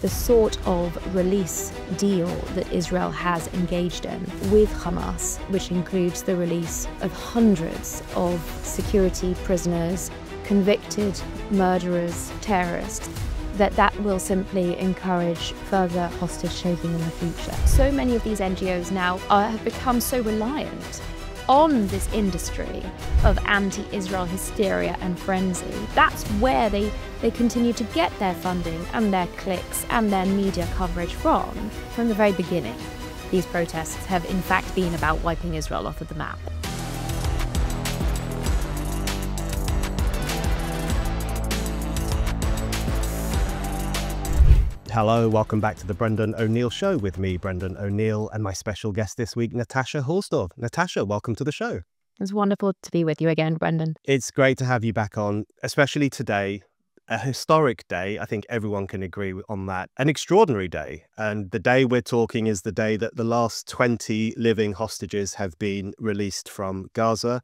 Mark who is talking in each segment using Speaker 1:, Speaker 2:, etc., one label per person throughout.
Speaker 1: the sort of release deal that Israel has engaged in with Hamas, which includes the release of hundreds of security prisoners, convicted murderers, terrorists, that will simply encourage further hostage taking in the future. So many of these NGOs now have become so reliant on this industry of anti-Israel hysteria and frenzy. That's where they continue to get their funding and their clicks and their media coverage from the very beginning. These protests have in fact been about wiping Israel off of the map.
Speaker 2: Hello, welcome back to the Brendan O'Neill Show with me, Brendan O'Neill, and my special guest this week, Natasha Hausdorff. Natasha, welcome to the show.
Speaker 1: It's wonderful to be with you again, Brendan.
Speaker 2: It's great to have you back on, especially today. A historic day, I think everyone can agree on that. An extraordinary day. And the day we're talking is the day that the last 20 living hostages have been released from Gaza,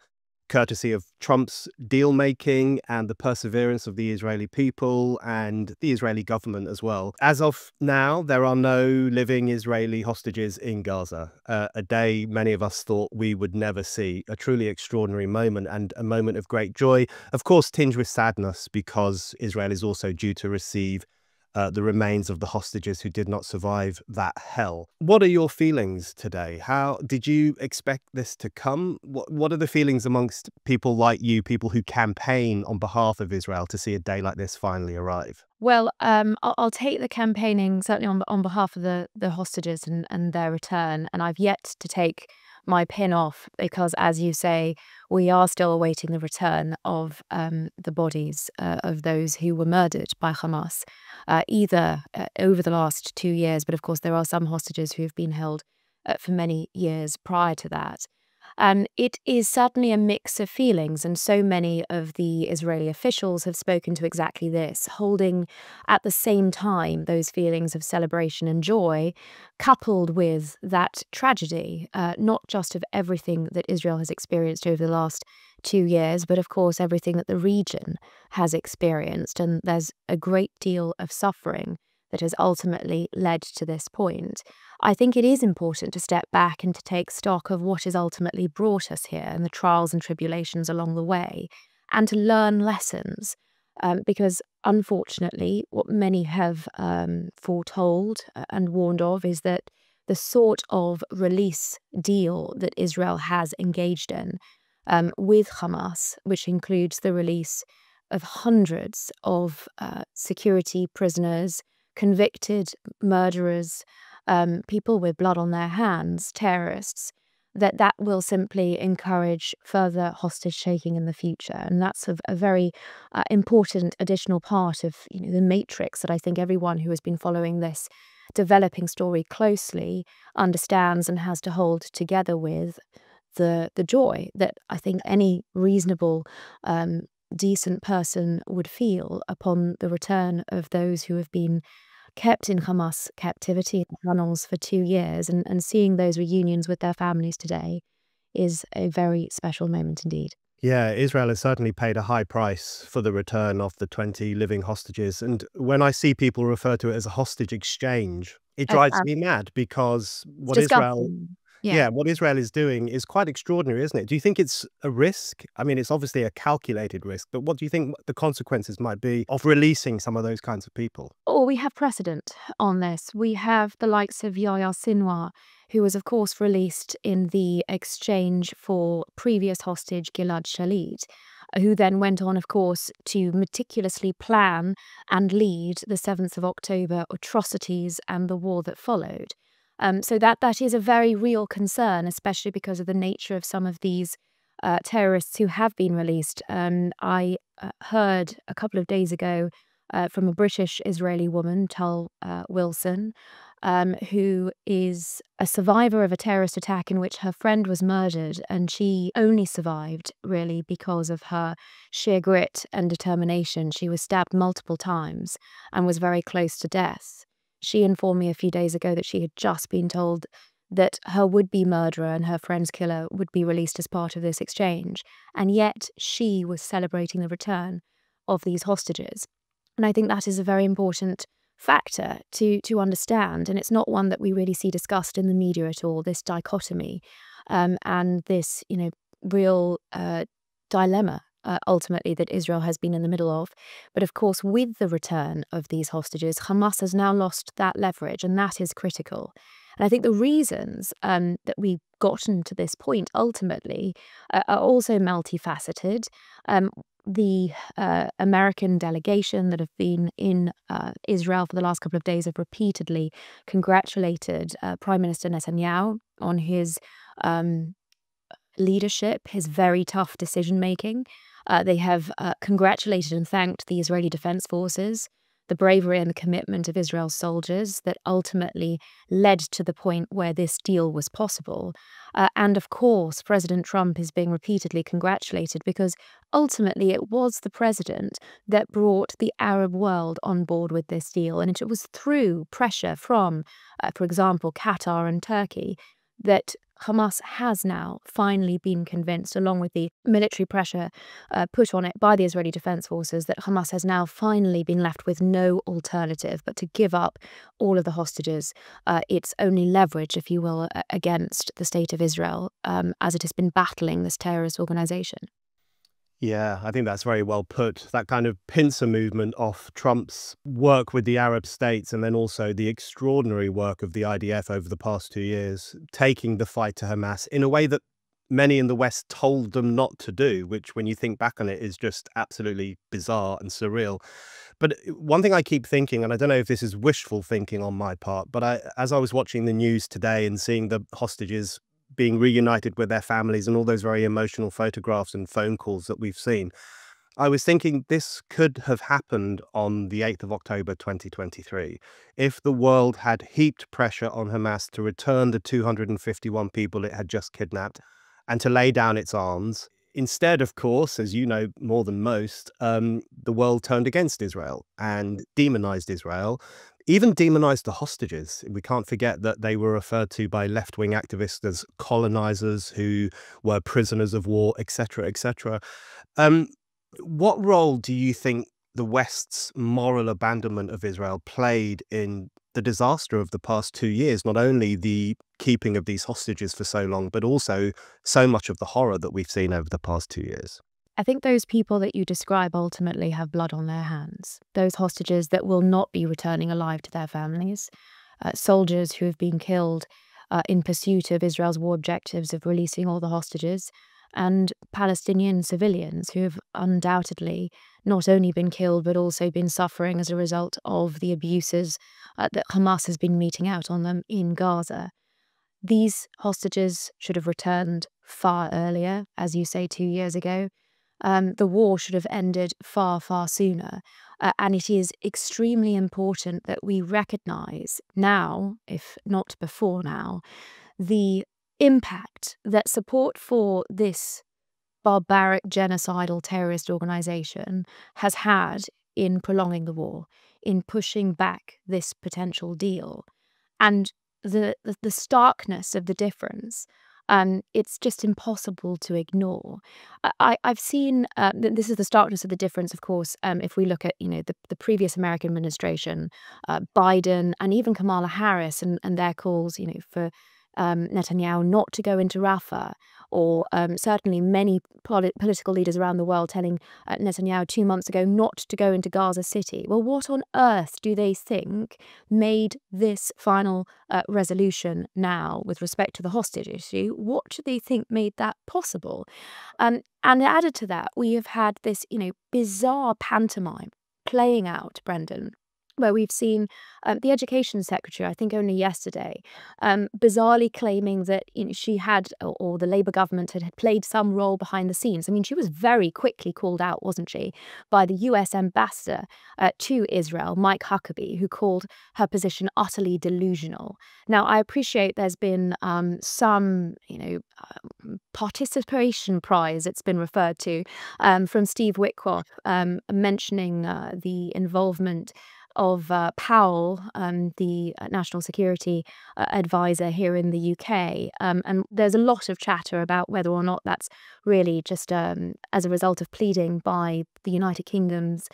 Speaker 2: courtesy of Trump's deal-making and the perseverance of the Israeli people and the Israeli government as well. As of now, there are no living Israeli hostages in Gaza, a day many of us thought we would never see. A truly extraordinary moment and a moment of great joy, of course tinged with sadness because Israel is also due to receive the remains of the hostages who did not survive that hell. What are your feelings today? How did you expect this to come? What are the feelings amongst people like you, people who campaign on behalf of Israel, to see a day like this finally arrive?
Speaker 1: Well, I'll take the campaigning certainly on behalf of the hostages and their return, and I've yet to take my pin off because, as you say, we are still awaiting the return of the bodies of those who were murdered by Hamas, either over the last 2 years, but of course there are some hostages who have been held for many years prior to that. It is certainly a mix of feelings, and so many of the Israeli officials have spoken to exactly this, holding at the same time those feelings of celebration and joy, coupled with that tragedy, not just of everything that Israel has experienced over the last 2 years, but of course everything that the region has experienced. And there's a great deal of suffering that has ultimately led to this point. I think it is important to step back and to take stock of what has ultimately brought us here and the trials and tribulations along the way, and to learn lessons. Because unfortunately, what many have foretold and warned of is that the sort of release deal that Israel has engaged in with Hamas, which includes the release of hundreds of security prisoners, convicted murderers, people with blood on their hands, terrorists, that will simply encourage further hostage taking in the future. And that's a very important additional part of the matrix that I think everyone who has been following this developing story closely understands and has to hold together with the joy that I think any reasonable decent person would feel upon the return of those who have been kept in Hamas captivity in tunnels for 2 years, and seeing those reunions with their families today is a very special moment indeed.
Speaker 2: Yeah, Israel has certainly paid a high price for the return of the 20 living hostages. And when I see people refer to it as a hostage exchange, it drives me mad because what Israel is doing is quite extraordinary, isn't it? Do you think it's a risk? I mean, it's obviously a calculated risk, but what do you think the consequences might be of releasing some of those kinds of people?
Speaker 1: Oh, we have precedent on this. We have the likes of Yahya Sinwar, who was, of course, released in the exchange for previous hostage Gilad Shalit, who then went on, of course, to meticulously plan and lead the 7th of October atrocities and the war that followed. So that is a very real concern, especially because of the nature of some of these terrorists who have been released. I heard a couple of days ago from a British Israeli woman, Tal Wilson, who is a survivor of a terrorist attack in which her friend was murdered, and she only survived really because of her sheer grit and determination. She was stabbed multiple times and was very close to death. She informed me a few days ago that she had just been told that her would-be murderer and her friend's killer would be released as part of this exchange, and yet she was celebrating the return of these hostages. And I think that is a very important factor to understand, and it's not one that we really see discussed in the media at all, this dichotomy, and this, real dilemma, ultimately, that Israel has been in the middle of. But of course, with the return of these hostages, Hamas has now lost that leverage, and that is critical. And I think the reasons that we've gotten to this point ultimately are also multifaceted. The American delegation that have been in Israel for the last couple of days have repeatedly congratulated Prime Minister Netanyahu on his leadership, his very tough decision making. They have congratulated and thanked the Israeli Defense Forces, the bravery and the commitment of Israel's soldiers that ultimately led to the point where this deal was possible. And of course, President Trump is being repeatedly congratulated because ultimately it was the president that brought the Arab world on board with this deal. And it was through pressure from, for example, Qatar and Turkey, that Hamas has now finally been convinced, along with the military pressure put on it by the Israeli Defense Forces, that Hamas has now finally been left with no alternative but to give up all of the hostages, its only leverage, if you will, against the state of Israel, as it has been battling this terrorist organization.
Speaker 2: Yeah, I think that's very well put. That kind of pincer movement of Trump's work with the Arab states and then also the extraordinary work of the IDF over the past 2 years, taking the fight to Hamas in a way that many in the West told them not to do, which when you think back on it is just absolutely bizarre and surreal. But one thing I keep thinking, and I don't know if this is wishful thinking on my part, but as I was watching the news today and seeing the hostages being reunited with their families and all those very emotional photographs and phone calls that we've seen, I was thinking this could have happened on the 8th of October 2023 if the world had heaped pressure on Hamas to return the 251 people it had just kidnapped and to lay down its arms. Instead, of course, as you know more than most, the world turned against Israel and demonized Israel, even demonized the hostages. We can't forget that they were referred to by left-wing activists as colonizers who were prisoners of war, etc., etc. What role do you think the West's moral abandonment of Israel played in the disaster of the past 2 years? Not only the keeping of these hostages for so long, but also so much of the horror that we've seen over the past 2 years.
Speaker 1: I think those people that you describe ultimately have blood on their hands. Those hostages that will not be returning alive to their families, soldiers who have been killed in pursuit of Israel's war objectives of releasing all the hostages, and Palestinian civilians who have undoubtedly not only been killed but also been suffering as a result of the abuses that Hamas has been meting out on them in Gaza. These hostages should have returned far earlier, as you say, 2 years ago. The war should have ended far, far sooner. And it is extremely important that we recognize now, if not before now, the impact that support for this barbaric, genocidal terrorist organization has had in prolonging the war, in pushing back this potential deal. And the starkness of the difference, it's just impossible to ignore. I've seen this is the starkness of the difference, of course, if we look at the previous American administration, Biden and even Kamala Harris and their calls for Netanyahu not to go into Rafah, or certainly many political leaders around the world telling Netanyahu 2 months ago not to go into Gaza City. Well, what on earth do they think made this final resolution now with respect to the hostage issue? What do they think made that possible? And added to that, we have had this bizarre pantomime playing out, Brendan, where we've seen the education secretary, I think only yesterday, bizarrely claiming that she had, or the Labour government had played some role behind the scenes. I mean, she was very quickly called out, wasn't she, by the US ambassador to Israel, Mike Huckabee, who called her position utterly delusional. Now, I appreciate there's been some, participation prize, it's been referred to, from Steve Witkoff, mentioning the involvement of Powell, the national security advisor here in the UK. And there's a lot of chatter about whether or not that's really just as a result of pleading by the United Kingdom's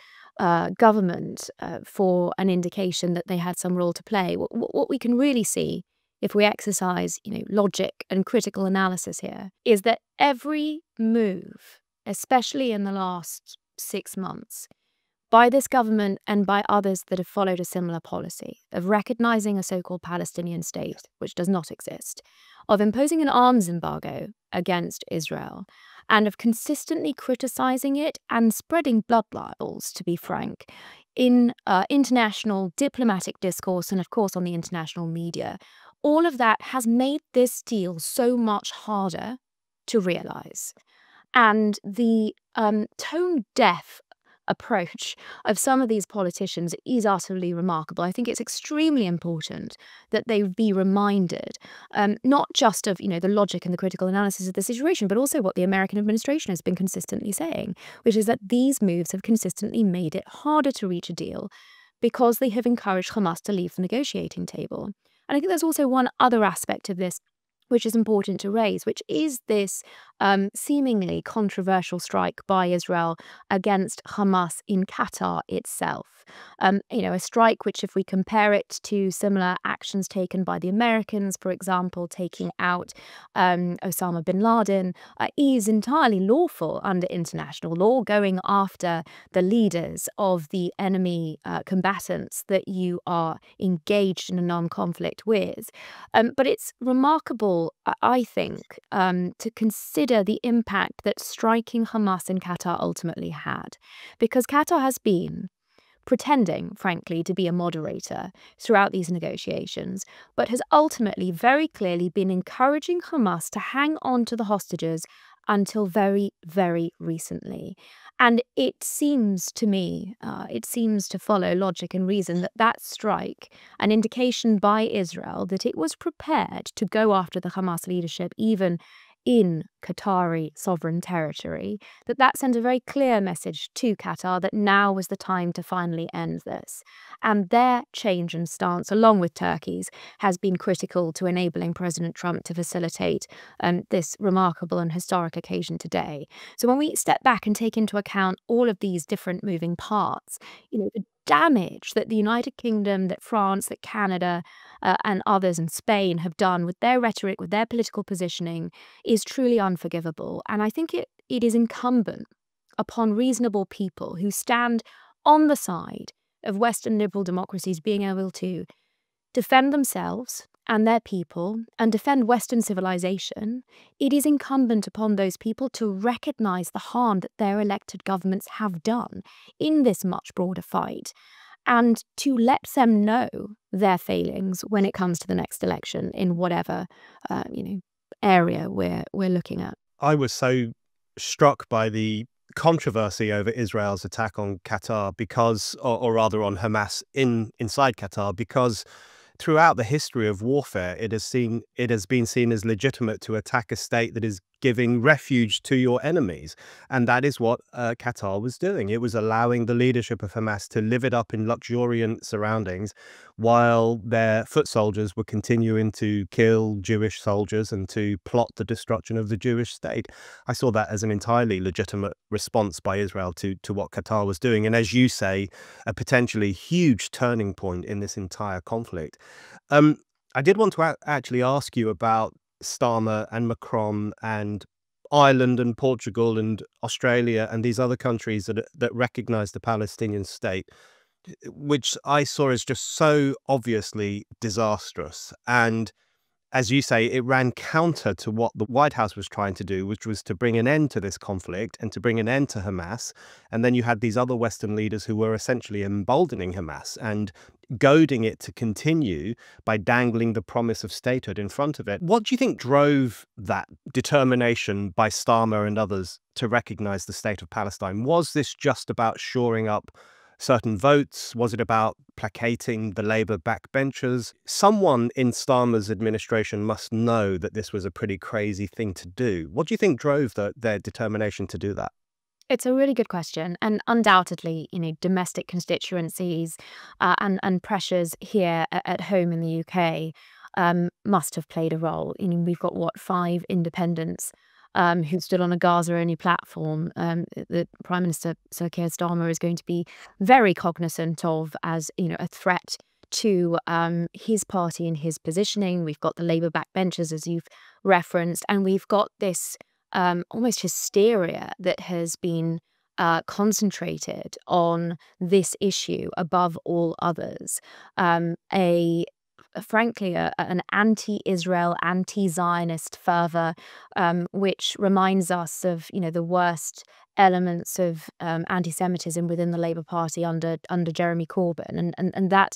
Speaker 1: government for an indication that they had some role to play. What we can really see, if we exercise, logic and critical analysis here, is that every move, especially in the last 6 months, by this government and by others that have followed a similar policy of recognizing a so-called Palestinian state, which does not exist, of imposing an arms embargo against Israel, and of consistently criticizing it and spreading blood libels, to be frank, in international diplomatic discourse and, of course, on the international media. All of that has made this deal so much harder to realize. And the tone-deaf approach of some of these politicians is utterly remarkable. I think it's extremely important that they be reminded, not just of the logic and the critical analysis of the situation, but also what the American administration has been consistently saying, which is that these moves have consistently made it harder to reach a deal because they have encouraged Hamas to leave the negotiating table. And I think there's also one other aspect of this which is important to raise, which is this seemingly controversial strike by Israel against Hamas in Qatar itself. A strike which, if we compare it to similar actions taken by the Americans, for example, taking out Osama bin Laden, is entirely lawful under international law, going after the leaders of the enemy combatants that you are engaged in a non-conflict with. But it's remarkable, I think, to consider the impact that striking Hamas in Qatar ultimately had, because Qatar has been pretending, frankly, to be a moderator throughout these negotiations, but has ultimately very clearly been encouraging Hamas to hang on to the hostages until very, very recently. And it seems to me, it seems to follow logic and reason that strike, an indication by Israel that it was prepared to go after the Hamas leadership, even in Qatari sovereign territory, that sent a very clear message to Qatar that now was the time to finally end this. And their change in stance, along with Turkey's, has been critical to enabling President Trump to facilitate this remarkable and historic occasion today. So when we step back and take into account all of these different moving parts, the damage that the United Kingdom, that France, that Canada, and others, and Spain have done with their rhetoric, with their political positioning, is truly unforgivable. And I think it is incumbent upon reasonable people who stand on the side of Western liberal democracies being able to defend themselves and their people and defend Western civilization. It is incumbent upon those people to recognize the harm that their elected governments have done in this much broader fight, and to let them know their failings when it comes to the next election in whatever area we're looking at.
Speaker 2: I was so struck by the controversy over Israel's attack on Qatar because, or rather on Hamas inside Qatar, because throughout the history of warfare, it has been seen as legitimate to attack a state that is giving refuge to your enemies. And that is what Qatar was doing. It was allowing the leadership of Hamas to live it up in luxuriant surroundings while their foot soldiers were continuing to kill Jewish soldiers and to plot the destruction of the Jewish state. I saw that as an entirely legitimate response by Israel to what Qatar was doing. And as you say, a potentially huge turning point in this entire conflict. I did want to actually ask you about Starmer and Macron and Ireland and Portugal and Australia and these other countries that recognise the Palestinian state, which I saw as just so obviously disastrous. And as you say, it ran counter to what the White House was trying to do, which was to bring an end to this conflict and to bring an end to Hamas. And then you had these other Western leaders who were essentially emboldening Hamas and goading it to continue by dangling the promise of statehood in front of it. What do you think drove that determination by Starmer and others to recognize the state of Palestine? Was this just about shoring up certain votes? Was it about placating the Labour backbenchers? Someone in Starmer's administration must know that this was a pretty crazy thing to do. What do you think drove their determination to do that?
Speaker 1: It's a really good question, and undoubtedly, domestic constituencies and pressures here at home in the UK must have played a role. We've got 5 independents who stood on a Gaza-only platform, that Prime Minister Sir Keir Starmer is going to be very cognizant of as, a threat to his party and his positioning. We've got the Labour backbenchers, as you've referenced, and we've got this almost hysteria that has been concentrated on this issue above all others. Frankly, an anti-Israel, anti-Zionist fervor, which reminds us of, the worst elements of anti-Semitism within the Labour Party under Jeremy Corbyn, and that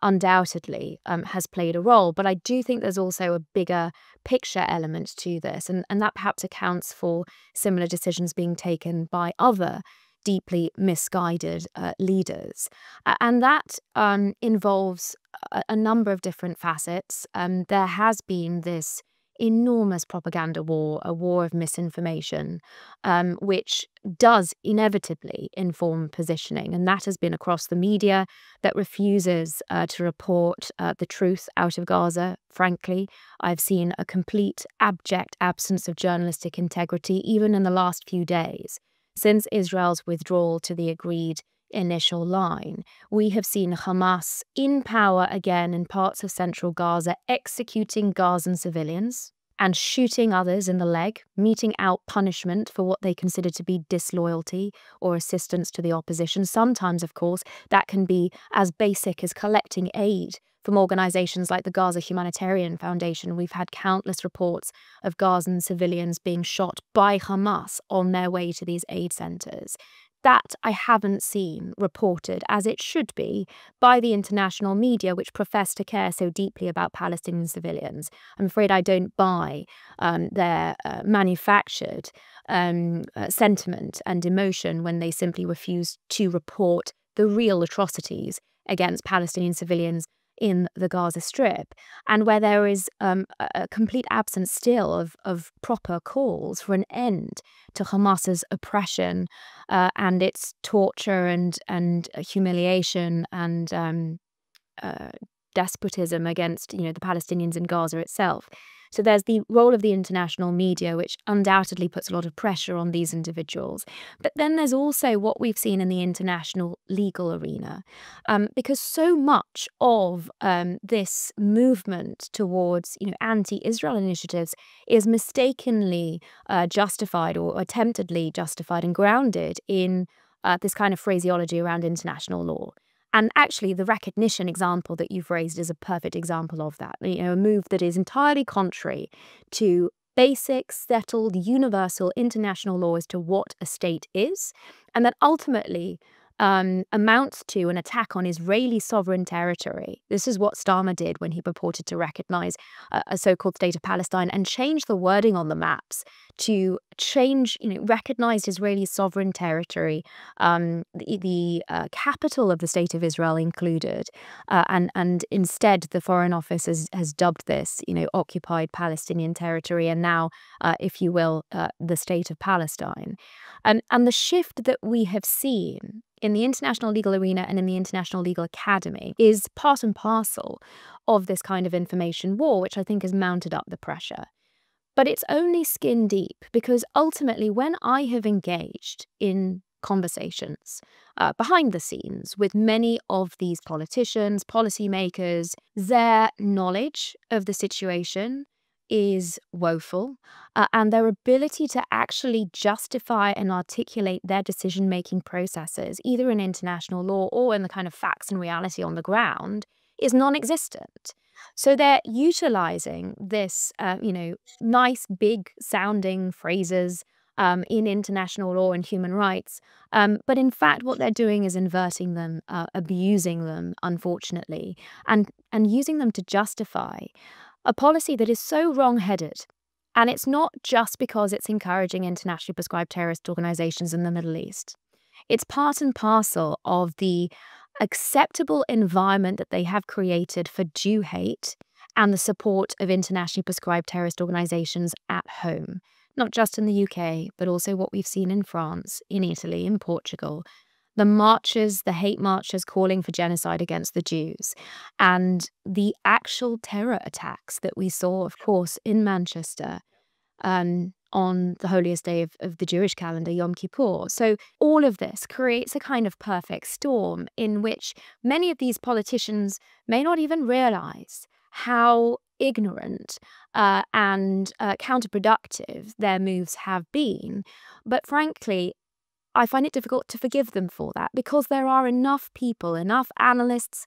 Speaker 1: undoubtedly has played a role. But I do think there's also a bigger picture element to this, and that perhaps accounts for similar decisions being taken by other deeply misguided leaders. And that involves a number of different facets. There has been this enormous propaganda war, a war of misinformation, which does inevitably inform positioning. And that has been across the media that refuses to report the truth out of Gaza, frankly. I've seen a complete abject absence of journalistic integrity, even in the last few days. Since Israel's withdrawal to the agreed initial line, we have seen Hamas in power again in parts of central Gaza, executing Gazan civilians and shooting others in the leg, meting out punishment for what they consider to be disloyalty or assistance to the opposition. Sometimes, of course, that can be as basic as collecting aid from organizations like the Gaza Humanitarian Foundation. We've had countless reports of Gazan civilians being shot by Hamas on their way to these aid centers. That I haven't seen reported, as it should be, by the international media, which profess to care so deeply about Palestinian civilians. I'm afraid I don't buy their manufactured sentiment and emotion when they simply refuse to report the real atrocities against Palestinian civilians in the Gaza Strip, and where there is a complete absence still of proper calls for an end to Hamas's oppression and its torture and humiliation and despotism against the Palestinians in Gaza itself. So there's the role of the international media, which undoubtedly puts a lot of pressure on these individuals. But then there's also what we've seen in the international legal arena, because so much of this movement towards anti-Israel initiatives is mistakenly justified or attemptedly justified and grounded in this kind of phraseology around international law. And actually, the recognition example that you've raised is a perfect example of that. A move that is entirely contrary to basic, settled, universal international law as to what a state is, and that ultimately amounts to an attack on Israeli sovereign territory. This is what Starmer did when he purported to recognize a so-called state of Palestine and change the wording on the maps to change, recognized Israeli sovereign territory, the capital of the state of Israel included, and instead the Foreign Office has dubbed this, occupied Palestinian territory, and now, if you will, the state of Palestine. And the shift that we have seen in the international legal arena and in the International Legal Academy is part and parcel of this kind of information war, which I think has mounted up the pressure. But it's only skin deep, because ultimately when I have engaged in conversations behind the scenes with many of these politicians, policymakers, their knowledge of the situation is woeful, and their ability to actually justify and articulate their decision-making processes, either in international law or in the kind of facts and reality on the ground, is non-existent. So they're utilizing this, nice, big-sounding phrases in international law and human rights, but in fact what they're doing is inverting them, abusing them, unfortunately, and using them to justify a policy that is so wrong-headed. And it's not just because it's encouraging internationally prescribed terrorist organizations in the Middle East. It's part and parcel of the acceptable environment that they have created for Jew hate and the support of internationally prescribed terrorist organizations at home, not just in the UK, but also what we've seen in France, in Italy, in Portugal. The marches, the hate marches calling for genocide against the Jews, and the actual terror attacks that we saw, of course, in Manchester, on the holiest day of the Jewish calendar, Yom Kippur. So all of this creates a kind of perfect storm in which many of these politicians may not even realize how ignorant and counterproductive their moves have been. But frankly, I find it difficult to forgive them for that, because there are enough people, enough analysts,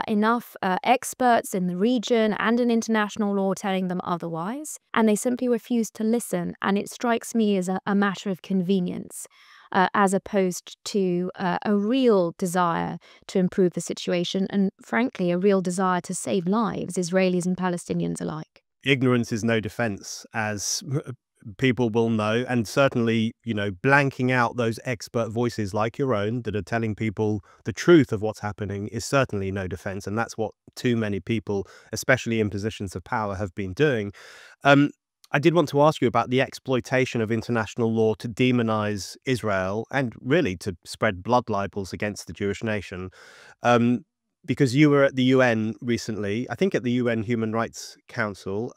Speaker 1: enough experts in the region and in international law telling them otherwise, and they simply refuse to listen. And it strikes me as a matter of convenience, as opposed to a real desire to improve the situation and, frankly, a real desire to save lives, Israelis and Palestinians alike.
Speaker 2: Ignorance is no defense, as people will know, and certainly, blanking out those expert voices like your own that are telling people the truth of what's happening is certainly no defense, and that's what too many people, especially in positions of power, have been doing. I did want to ask you about the exploitation of international law to demonize Israel and really to spread blood libels against the Jewish nation. Because you were at the UN recently, I think at the UN Human Rights Council.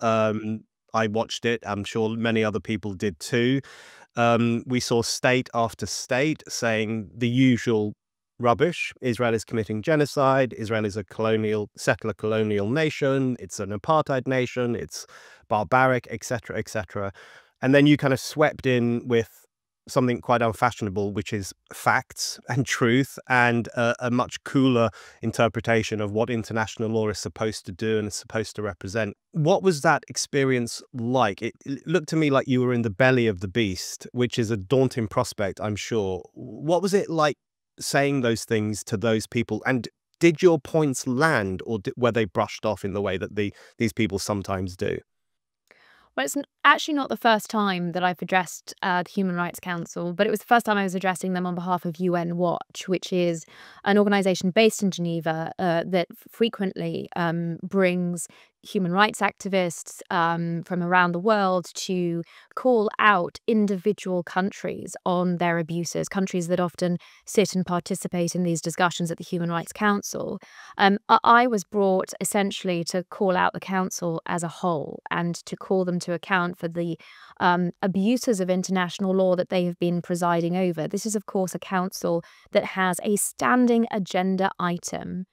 Speaker 2: I watched it. I'm sure many other people did too. We saw state after state saying the usual rubbish. Israel is committing genocide. Israel is a settler colonial nation. It's an apartheid nation. It's barbaric, etc., etc. And then you kind of swept in with something quite unfashionable, which is facts and truth and a much cooler interpretation of what international law is supposed to do and is supposed to represent. What was that experience like? It looked to me like you were in the belly of the beast, which is a daunting prospect, I'm sure. What was it like saying those things to those people? And did your points land, or were they brushed off in the way that these people sometimes do?
Speaker 1: Well, it's actually not the first time that I've addressed the Human Rights Council, but it was the first time I was addressing them on behalf of UN Watch, which is an organisation based in Geneva that frequently brings human rights activists from around the world to call out individual countries on their abuses, countries that often sit and participate in these discussions at the Human Rights Council. I was brought essentially to call out the council as a whole and to call them to account for the abuses of international law that they have been presiding over. This is, of course, a council that has a standing agenda item,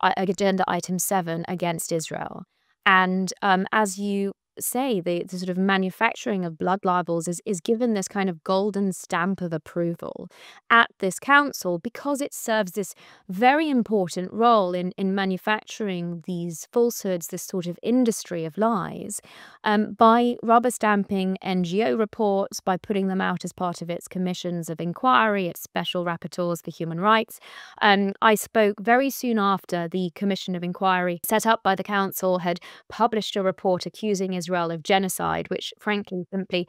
Speaker 1: Agenda Item 7, against Israel. And as you say, the sort of manufacturing of blood libels is given this kind of golden stamp of approval at this council because it serves this very important role in manufacturing these falsehoods, this sort of industry of lies, by rubber stamping NGO reports, by putting them out as part of its commissions of inquiry, its special rapporteurs for human rights. I spoke very soon after the commission of inquiry set up by the council had published a report accusing Israel of genocide, which frankly simply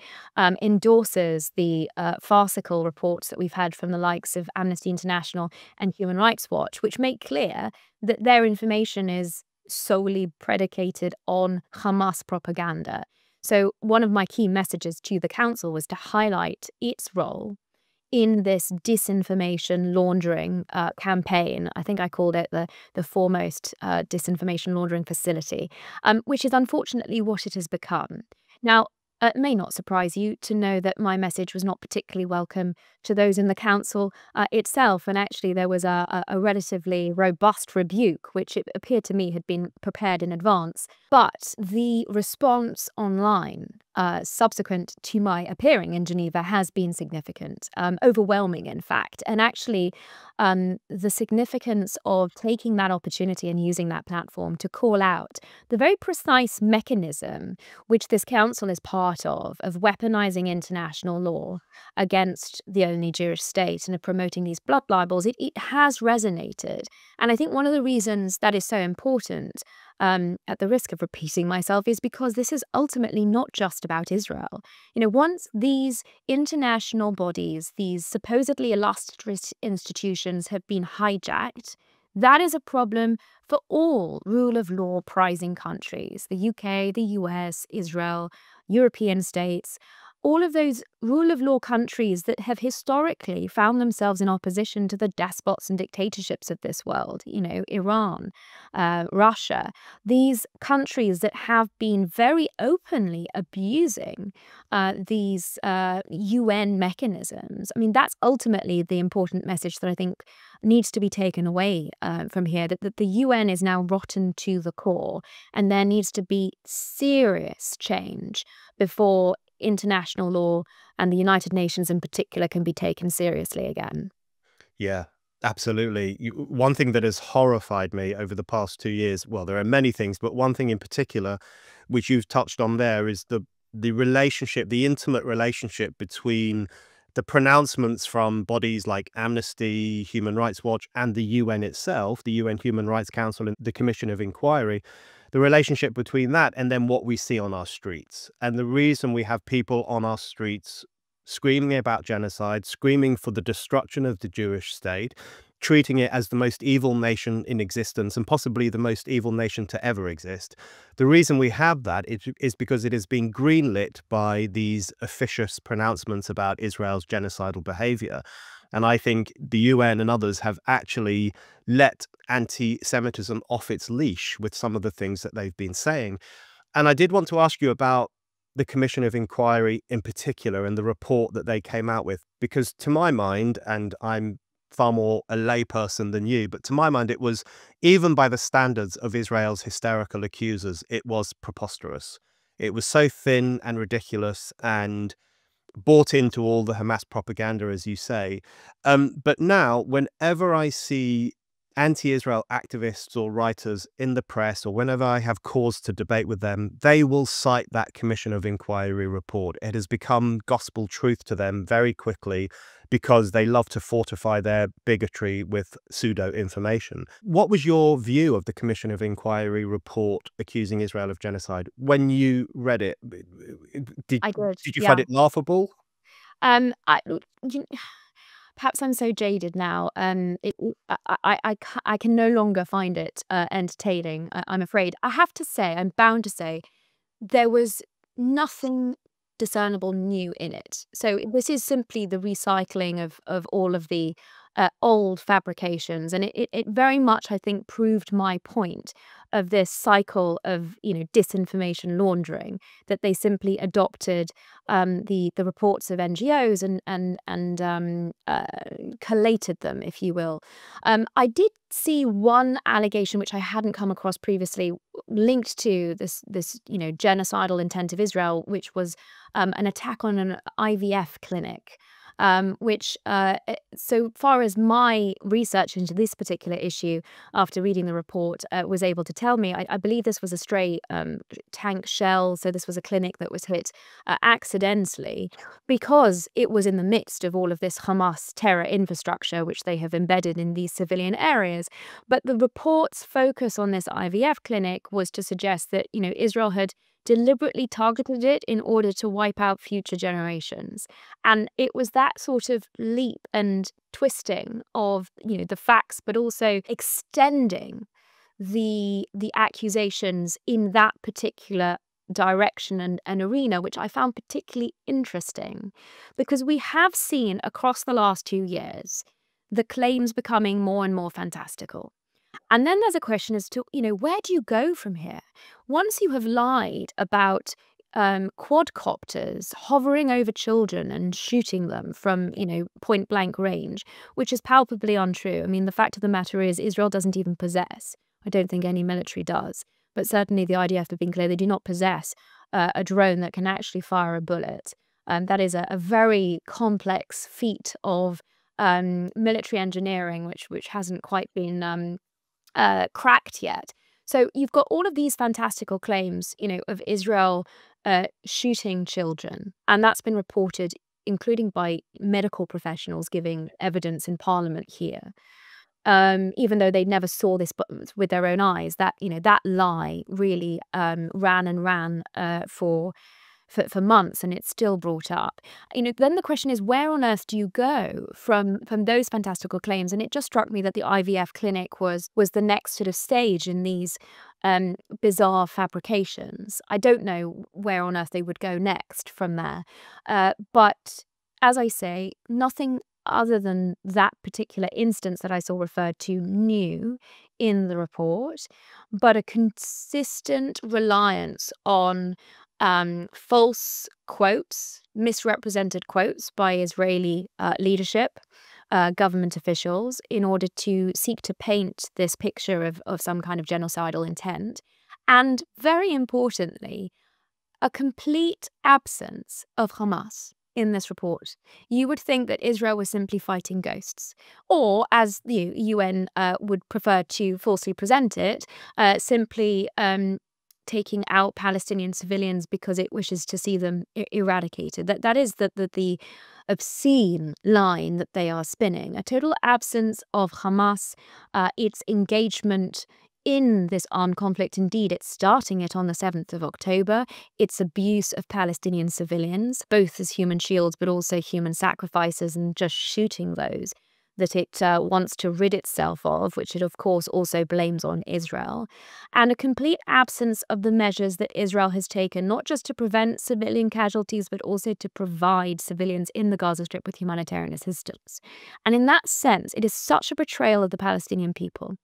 Speaker 1: endorses the farcical reports that we've had from the likes of Amnesty International and Human Rights Watch, which make clear that their information is solely predicated on Hamas propaganda. So one of my key messages to the council was to highlight its role in this disinformation laundering campaign. I think I called it the foremost disinformation laundering facility, which is unfortunately what it has become. Now, it may not surprise you to know that my message was not particularly welcome to those in the council itself, and actually there was a relatively robust rebuke, which it appeared to me had been prepared in advance. But the response online subsequent to my appearing in Geneva has been significant, overwhelming in fact, and actually the significance of taking that opportunity and using that platform to call out the very precise mechanism which this council is part of weaponizing international law against the only Jewish state and of promoting these blood libels, it has resonated. And I think one of the reasons that is so important, at the risk of repeating myself, is because this is ultimately not just about Israel. Once these international bodies, these supposedly illustrious institutions have been hijacked, that is a problem for all rule of law prizing countries, the UK, the US, Israel, European states. all of those rule of law countries that have historically found themselves in opposition to the despots and dictatorships of this world, Iran, Russia, these countries that have been very openly abusing these UN mechanisms. I mean, that's ultimately the important message that I think needs to be taken away from here, that the UN is now rotten to the core, and there needs to be serious change before international law and the United Nations in particular can be taken seriously again.
Speaker 2: Yeah, absolutely. One thing that has horrified me over the past 2 years, well, there are many things, but one thing in particular, which you've touched on there, is the relationship, the intimate relationship between the pronouncements from bodies like Amnesty, Human Rights Watch, and the UN itself, the UN Human Rights Council and the Commission of Inquiry, the relationship between that and then what we see on our streets. And the reason we have people on our streets screaming about genocide, screaming for the destruction of the Jewish state, treating it as the most evil nation in existence and possibly the most evil nation to ever exist. The reason we have that is because it has been greenlit by these officious pronouncements about Israel's genocidal behavior. And I think the UN and others have actually let anti-Semitism off its leash with some of the things that they've been saying. And I did want to ask you about the Commission of Inquiry in particular and the report that they came out with, because to my mind, and I'm far more a layperson than you, but to my mind, it was, even by the standards of Israel's hysterical accusers, it was preposterous. It was so thin and ridiculous and bought into all the Hamas propaganda, as you say. But now, whenever I see anti-Israel activists or writers in the press, or whenever I have cause to debate with them, they will cite that Commission of Inquiry report. It has become gospel truth to them very quickly because they love to fortify their bigotry with pseudo information. What was your view of the Commission of Inquiry report accusing Israel of genocide when you read it? Did,
Speaker 1: I did,
Speaker 2: did you find
Speaker 1: yeah.
Speaker 2: it laughable?
Speaker 1: I, you, perhaps I'm so jaded now. I can no longer find it entertaining. I'm afraid. I have to say, I'm bound to say, there was nothing discernible new in it. So this is simply the recycling of all of the old fabrications, and it very much, I think, proved my point of this cycle of disinformation laundering, that they simply adopted the reports of NGOs and collated them, if you will. I did see one allegation which I hadn't come across previously, linked to this genocidal intent of Israel, which was an attack on an IVF clinic. Which, so far as my research into this particular issue, after reading the report, was able to tell me, I believe this was a stray tank shell. So this was a clinic that was hit accidentally, because it was in the midst of all of this Hamas terror infrastructure, which they have embedded in these civilian areas. But the report's focus on this IVF clinic was to suggest that, Israel had deliberately targeted it in order to wipe out future generations. And it was that sort of leap and twisting of, the facts, but also extending the accusations in that particular direction and arena, which I found particularly interesting, because we have seen across the last 2 years the claims becoming more and more fantastical. And then there's a question as to, where do you go from here? Once you have lied about quadcopters hovering over children and shooting them from, point blank range, which is palpably untrue. I mean, the fact of the matter is Israel doesn't even possess, I don't think any military does, but certainly the IDF have been clear they do not possess a drone that can actually fire a bullet. That is a very complex feat of military engineering, which hasn't quite been cracked yet. So you've got all of these fantastical claims, of Israel shooting children, and that's been reported, including by medical professionals giving evidence in Parliament here. Even though they never saw this with their own eyes, that that lie really ran and ran for for months, and it's still brought up. Then the question is, where on earth do you go from those fantastical claims? And it just struck me that the IVF clinic was the next sort of stage in these bizarre fabrications. I don't know where on earth they would go next from there. But as I say, nothing other than that particular instance that I saw referred to new in the report, but a consistent reliance on false quotes, misrepresented quotes by Israeli leadership, government officials, in order to seek to paint this picture of some kind of genocidal intent. And very importantly, a complete absence of Hamas in this report. You would think that Israel was simply fighting ghosts, or, as the UN would prefer to falsely present it, simply taking out Palestinian civilians because it wishes to see them eradicated. That is the obscene line that they are spinning. A total absence of Hamas, its engagement in this armed conflict. Indeed, it's starting it on the 7th of October. Its abuse of Palestinian civilians, both as human shields but also human sacrifices, and just shooting those that it wants to rid itself of, which it of course also blames on Israel. And a complete absence of the measures that Israel has taken, not just to prevent civilian casualties, but also to provide civilians in the Gaza Strip with humanitarian assistance. And in that sense, it is such a betrayal of the Palestinian people.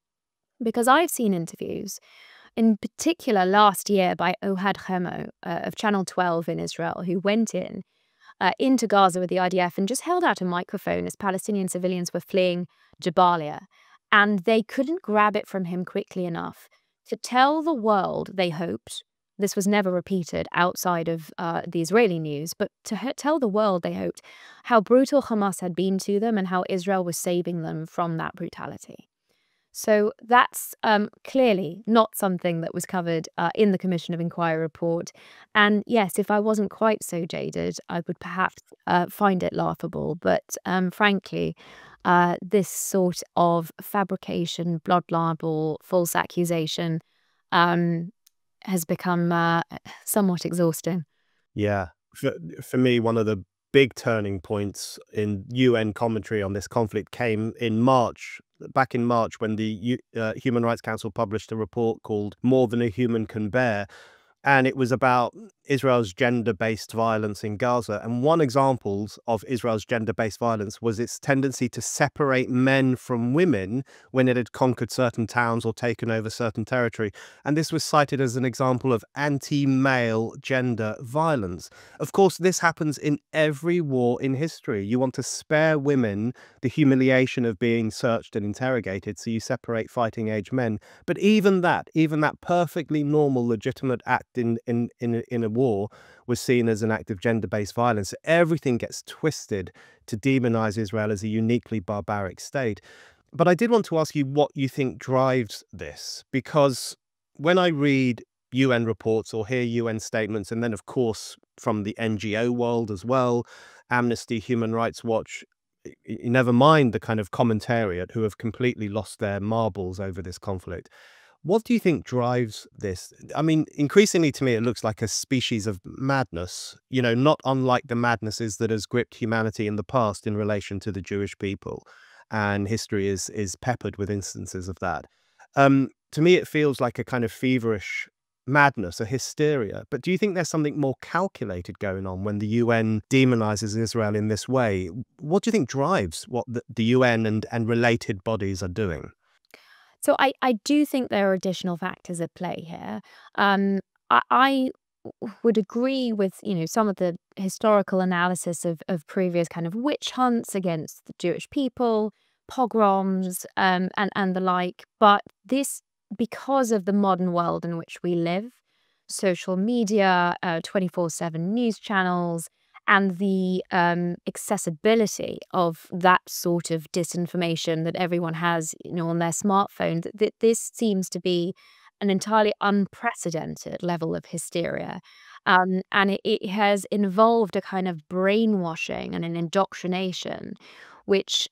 Speaker 1: Because I've seen interviews, in particular last year by Ohad Chemo of Channel 12 in Israel, who went into Gaza with the IDF and just held out a microphone as Palestinian civilians were fleeing Jabalia. And they couldn't grab it from him quickly enough to tell the world, they hoped, this was never repeated outside of the Israeli news, but to tell the world, they hoped, how brutal Hamas had been to them and how Israel was saving them from that brutality. So that's clearly not something that was covered in the Commission of Inquiry report. And yes, if I wasn't quite so jaded, I would perhaps find it laughable. But frankly, this sort of fabrication, blood libel, false accusation has become somewhat exhausting.
Speaker 2: Yeah. For me, one of the big turning points in UN commentary on this conflict came back in March, when the Human Rights Council published a report called More Than a Human Can Bear. And it was about Israel's gender-based violence in Gaza. And one example of Israel's gender-based violence was its tendency to separate men from women when it had conquered certain towns or taken over certain territory. And this was cited as an example of anti-male gender violence. Of course, this happens in every war in history. You want to spare women the humiliation of being searched and interrogated, so you separate fighting-age men. But even that perfectly normal, legitimate act in a war was seen as an act of gender-based violence. Everything gets twisted to demonize Israel as a uniquely barbaric state. But I did want to ask you what you think drives this, because when I read UN reports or hear UN statements, and then of course from the NGO world as well, Amnesty, Human Rights Watch, never mind the kind of commentariat who have completely lost their marbles over this conflict. What do you think drives this? I mean, increasingly to me, it looks like a species of madness, not unlike the madnesses that has gripped humanity in the past in relation to the Jewish people. And history is peppered with instances of that. To me, it feels like a kind of feverish madness, a hysteria. But do you think there's something more calculated going on when the UN demonizes Israel in this way? What do you think drives what the UN and related bodies are doing?
Speaker 1: So I do think there are additional factors at play here. I would agree with, some of the historical analysis of previous kind of witch hunts against the Jewish people, pogroms, and the like. But this, because of the modern world in which we live, social media, 24/7 news channels, and the accessibility of that sort of disinformation that everyone has, on their smartphone, that this seems to be an entirely unprecedented level of hysteria. And it has involved a kind of brainwashing and an indoctrination, which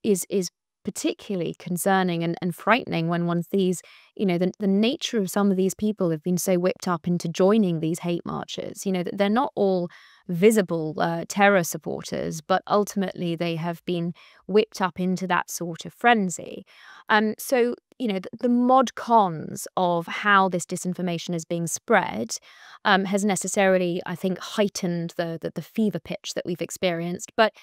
Speaker 1: is particularly concerning and frightening when one sees, the nature of some of these people have been so whipped up into joining these hate marches, that they're not all visible terror supporters, but ultimately they have been whipped up into that sort of frenzy. So, the mod cons of how this disinformation is being spread has necessarily, I think, heightened the fever pitch that we've experienced. But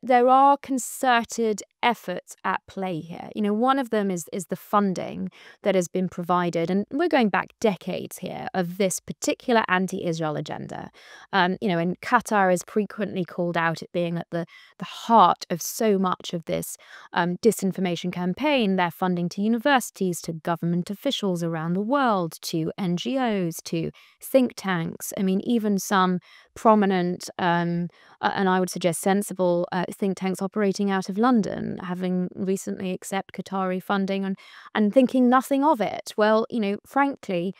Speaker 1: there are concerted efforts at play here. One of them is the funding that has been provided, and we're going back decades here, of this particular anti-Israel agenda. And Qatar is frequently called out at being at the heart of so much of this disinformation campaign. They're funding to universities, to government officials around the world, to NGOs, to think tanks. I mean, even some prominent and I would suggest sensible think tanks operating out of London, having recently accepted Qatari funding and thinking nothing of it. Well, frankly,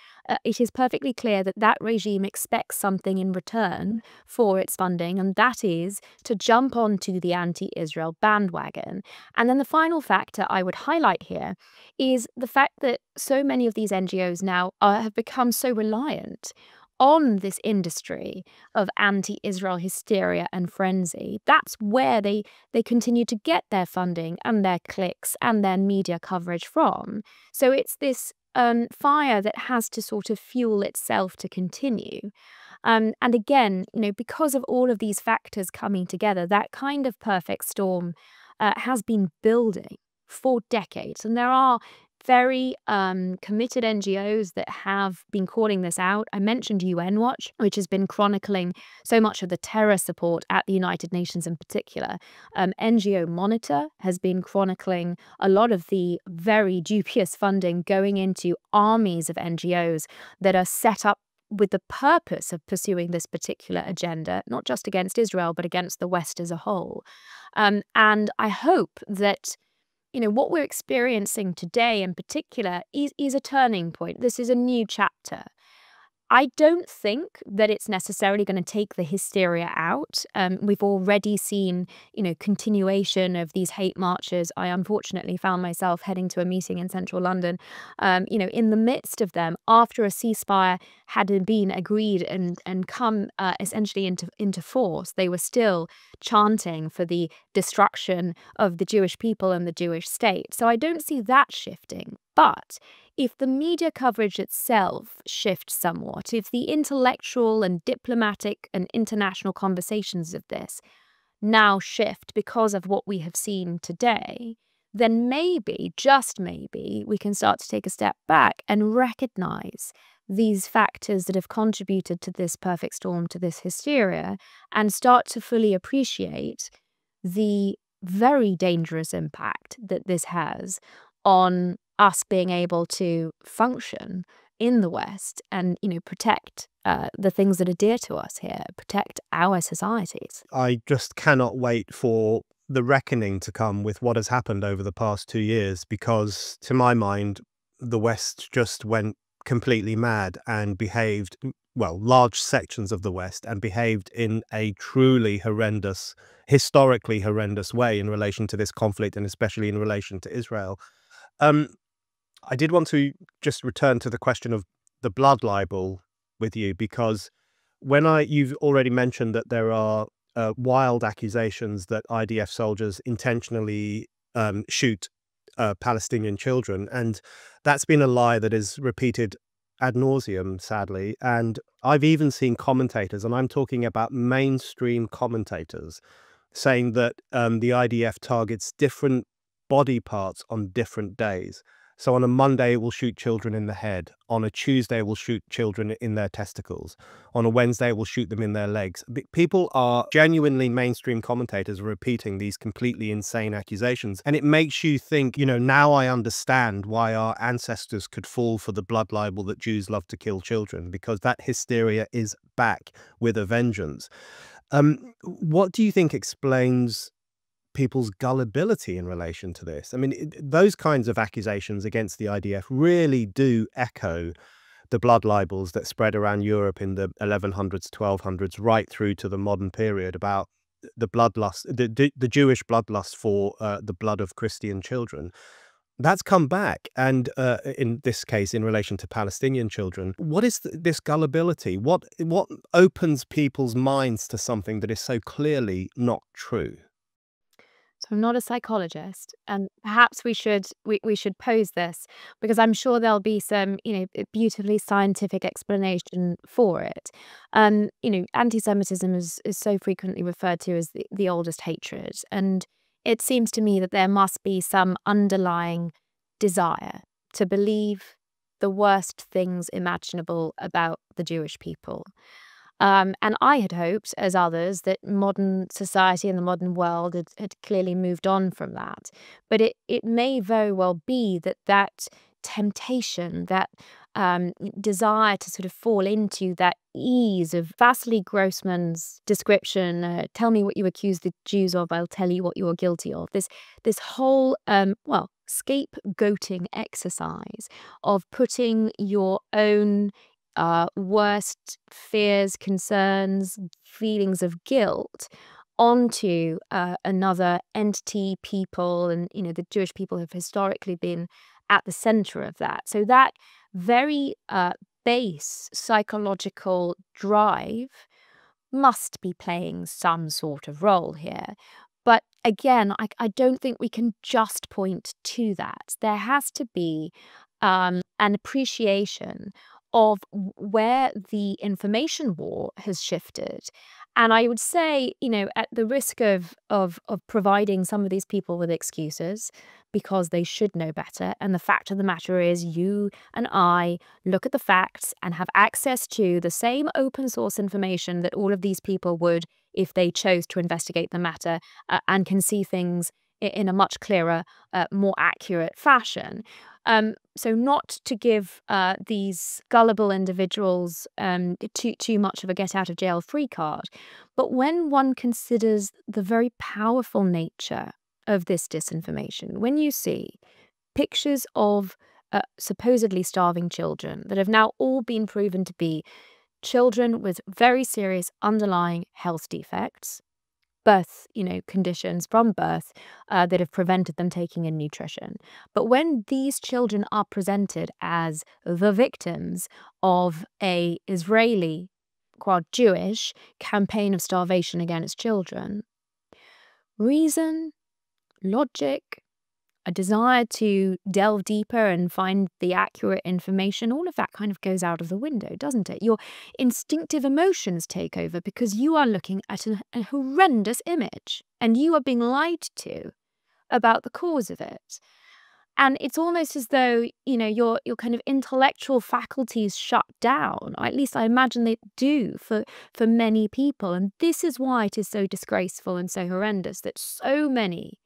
Speaker 1: it is perfectly clear that that regime expects something in return for its funding, and that is to jump onto the anti-Israel bandwagon. And then the final factor I would highlight here is the fact that so many of these NGOs now have become so reliant on this industry of anti-Israel hysteria and frenzy. That's where they continue to get their funding and their clicks and their media coverage from. So it's this fire that has to sort of fuel itself to continue. And again, because of all of these factors coming together, that kind of perfect storm has been building for decades. And there are very committed NGOs that have been calling this out. I mentioned UN Watch, which has been chronicling so much of the terror support at the United Nations in particular. NGO Monitor has been chronicling a lot of the very dubious funding going into armies of NGOs that are set up with the purpose of pursuing this particular agenda, not just against Israel, but against the West as a whole. And I hope that what we're experiencing today in particular is a turning point. This is a new chapter. I don't think that it's necessarily going to take the hysteria out. We've already seen, continuation of these hate marches. I unfortunately found myself heading to a meeting in central London, in the midst of them, after a ceasefire had been agreed and come essentially into force. They were still chanting for the destruction of the Jewish people and the Jewish state. So I don't see that shifting. But if the media coverage itself shifts somewhat, if the intellectual and diplomatic and international conversations of this now shift because of what we have seen today, then maybe, just maybe, we can start to take a step back and recognize these factors that have contributed to this perfect storm, to this hysteria, and start to fully appreciate the very dangerous impact that this has on us being able to function in the West and, protect the things that are dear to us here, protect our societies.
Speaker 2: I just cannot wait for the reckoning to come with what has happened over the past 2 years, because to my mind, the West just went completely mad and behaved, well, large sections of the West, and behaved in a truly horrendous, historically horrendous way in relation to this conflict, and especially in relation to Israel. I did want to just return to the question of the blood libel with you, because you've already mentioned that there are wild accusations that IDF soldiers intentionally shoot Palestinian children, and that's been a lie that is repeated ad nauseum, sadly. And I've even seen commentators, and I'm talking about mainstream commentators, saying that the IDF targets different body parts on different days. So on a Monday, it will shoot children in the head. On a Tuesday, it will shoot children in their testicles. On a Wednesday, it will shoot them in their legs. People are genuinely, mainstream commentators are repeating these completely insane accusations. And it makes you think, now I understand why our ancestors could fall for the blood libel that Jews love to kill children, because that hysteria is back with a vengeance. What do you think explains people's gullibility in relation to this? I mean, those kinds of accusations against the IDF really do echo the blood libels that spread around Europe in the 1100s, 1200s, right through to the modern period, about the bloodlust, the Jewish bloodlust for the blood of Christian children. That's come back, and in this case, in relation to Palestinian children, what is this gullibility? What opens people's minds to something that is so clearly not true?
Speaker 1: So I'm not a psychologist, and perhaps we should pose this because I'm sure there'll be some, beautifully scientific explanation for it. Anti-Semitism is so frequently referred to as the oldest hatred, and it seems to me that there must be some underlying desire to believe the worst things imaginable about the Jewish people. And I had hoped, as others, that modern society and the modern world had clearly moved on from that. But it may very well be that temptation, that desire to sort of fall into that ease of Vasily Grossman's description, tell me what you accuse the Jews of, I'll tell you what you are guilty of. This whole, scapegoating exercise of putting your own worst fears, concerns, feelings of guilt onto another entity, people, and the Jewish people have historically been at the center of that. So that very base psychological drive must be playing some sort of role here. But again, I don't think we can just point to that. There has to be an appreciation of where the information war has shifted. And I would say, at the risk of providing some of these people with excuses because they should know better. And the fact of the matter is, you and I look at the facts and have access to the same open source information that all of these people would if they chose to investigate the matter, and can see things in a much clearer, more accurate fashion. So not to give these gullible individuals too much of a get out of jail free card, but when one considers the very powerful nature of this disinformation, when you see pictures of supposedly starving children that have now all been proven to be children with very serious underlying health defects, birth, conditions from birth that have prevented them taking in nutrition. But when these children are presented as the victims of a Israeli, quote, Jewish campaign of starvation against children, reason, logic, a desire to delve deeper and find the accurate information, all of that kind of goes out of the window, doesn't it? Your instinctive emotions take over because you are looking at a horrendous image and you are being lied to about the cause of it. And it's almost as though, your kind of intellectual faculties shut down, or at least I imagine they do for many people. And this is why it is so disgraceful and so horrendous that so many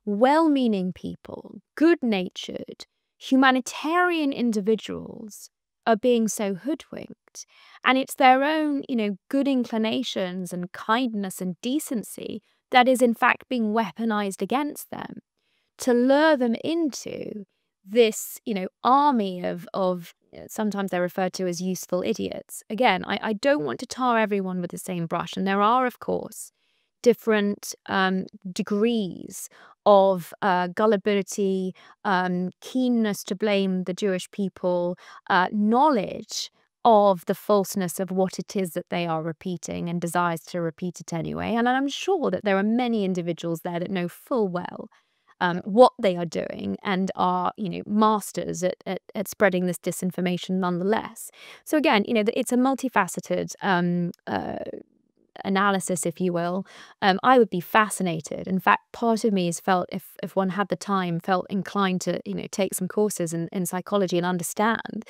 Speaker 1: well-meaning people, good-natured, humanitarian individuals are being so hoodwinked. And it's their own, good inclinations and kindness and decency that is in fact being weaponized against them to lure them into this, army of sometimes they're referred to as useful idiots. Again, I don't want to tar everyone with the same brush. And there are, of course, different degrees of gullibility, keenness to blame the Jewish people, knowledge of the falseness of what it is that they are repeating and desires to repeat it anyway. And I'm sure that there are many individuals there that know full well what they are doing and are, masters at spreading this disinformation nonetheless. So again, it's a multifaceted analysis, if you will. I would be fascinated. In fact, part of me has felt, if one had the time, felt inclined to, take some courses in psychology and understand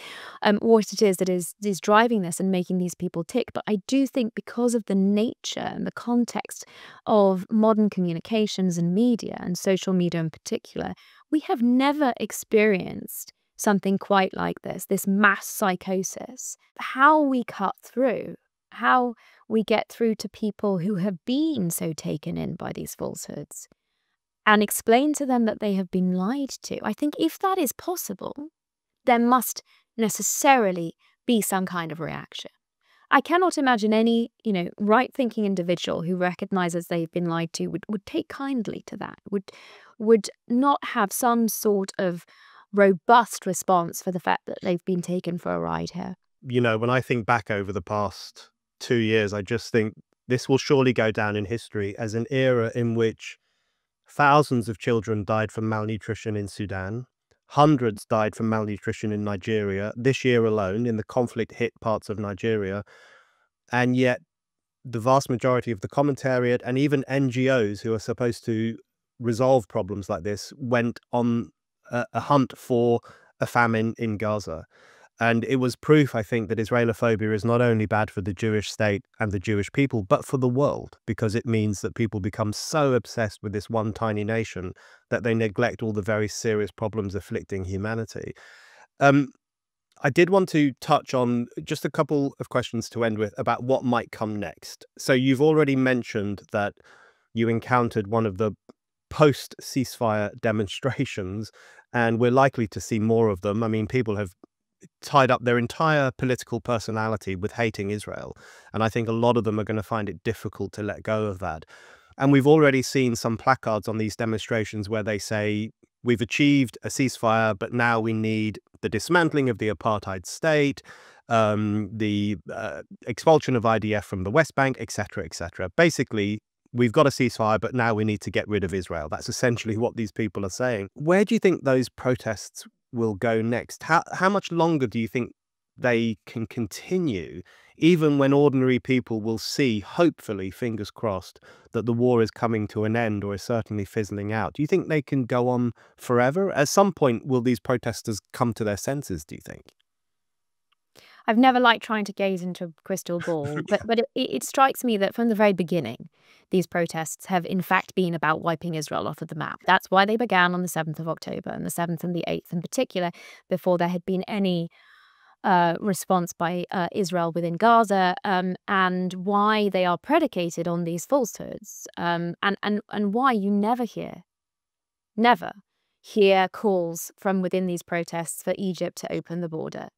Speaker 1: what it is that is driving this and making these people tick. But I do think because of the nature and the context of modern communications and media, and social media in particular, we have never experienced something quite like this mass psychosis. How we cut through, how we get through to people who have been so taken in by these falsehoods and explain to them that they have been lied to. I think if that is possible, there must necessarily be some kind of reaction. I cannot imagine any, right-thinking individual who recognizes they've been lied to would take kindly to that, would not have some sort of robust response for the fact that they've been taken for a ride here.
Speaker 2: When I think back over the past 2 years, I just think this will surely go down in history as an era in which thousands of children died from malnutrition in Sudan. Hundreds died from malnutrition in Nigeria this year alone, in the conflict hit parts of Nigeria. And yet, the vast majority of the commentariat and even NGOs who are supposed to resolve problems like this went on a hunt for a famine in Gaza. And it was proof, I think, that Israelophobia is not only bad for the Jewish state and the Jewish people, but for the world, because it means that people become so obsessed with this one tiny nation that they neglect all the very serious problems afflicting humanity. I did want to touch on just a couple of questions to end with about what might come next. So you've already mentioned that you encountered one of the post-ceasefire demonstrations, and we're likely to see more of them. I mean, people have tied up their entire political personality with hating Israel, and I think a lot of them are going to find it difficult to let go of that. And we've already seen some placards on these demonstrations where they say, we've achieved a ceasefire, but now we need the dismantling of the apartheid state, the expulsion of IDF from the West Bank, etc., etc. Basically, we've got a ceasefire, but now we need to get rid of Israel. That's essentially what these people are saying. Where do you think those protests will go next? How much longer do you think they can continue, even when ordinary people will see, hopefully, fingers crossed, that the war is coming to an end or is certainly fizzling out? Do you think they can go on forever? At some point, will these protesters come to their senses, do you think?
Speaker 1: I've never liked trying to gaze into a crystal ball, but it strikes me that from the very beginning, these protests have in fact been about wiping Israel off of the map. That's why they began on the 7th of October, and the 7th and the 8th in particular, before there had been any response by Israel within Gaza, and why they are predicated on these falsehoods, and why you never hear calls from within these protests for Egypt to open the border,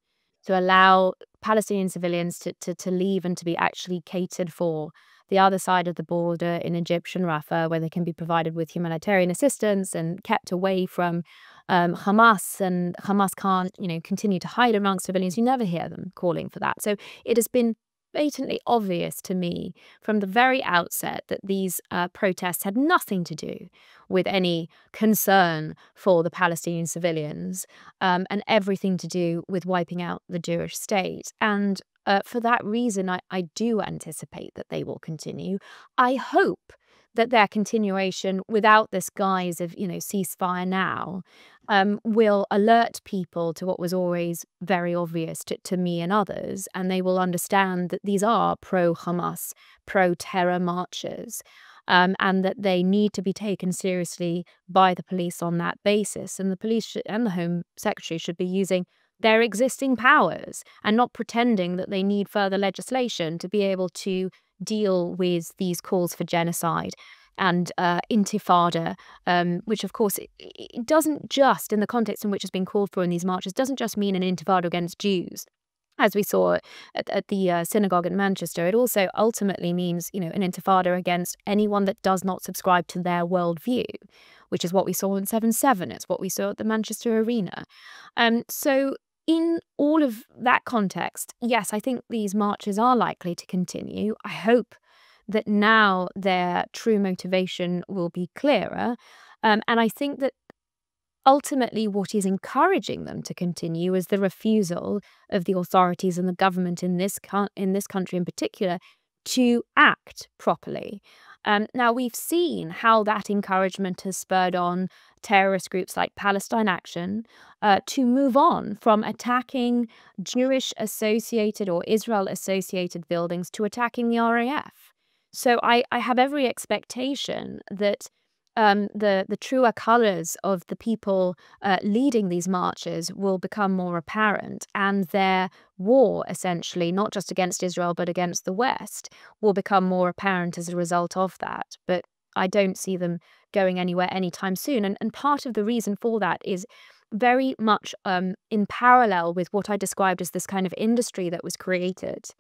Speaker 1: to allow Palestinian civilians to leave and to be actually catered for the other side of the border in Egyptian Rafah, where they can be provided with humanitarian assistance and kept away from Hamas, and Hamas can't, continue to hide amongst civilians. You never hear them calling for that. So it has been blatantly obvious to me from the very outset that these protests had nothing to do with any concern for the Palestinian civilians, and everything to do with wiping out the Jewish state. And for that reason, I do anticipate that they will continue. I hope that their continuation, without this guise of, ceasefire now, will alert people to what was always very obvious to me and others, and they will understand that these are pro-Hamas, pro-terror marches, and that they need to be taken seriously by the police on that basis. And the police and the Home Secretary should be using their existing powers and not pretending that they need further legislation to be able to deal with these calls for genocide and intifada, which of course it doesn't just, in the context in which it's been called for in these marches, doesn't just mean an intifada against Jews, as we saw at the synagogue in Manchester. It also ultimately means, an intifada against anyone that does not subscribe to their worldview, which is what we saw in 7/7. It's what we saw at the Manchester Arena. So in all of that context, yes, I think these marches are likely to continue. I hope that now their true motivation will be clearer. And I think that ultimately what is encouraging them to continue is the refusal of the authorities and the government in this country in particular to act properly. Now, we've seen how that encouragement has spurred on terrorist groups like Palestine Action to move on from attacking Jewish-associated or Israel-associated buildings to attacking the RAF. So I have every expectation that the truer colours of the people leading these marches will become more apparent, and their war, essentially, not just against Israel but against the West, will become more apparent as a result of that. But I don't see them going anywhere anytime soon. And part of the reason for that is very much in parallel with what I described as this kind of industry that was created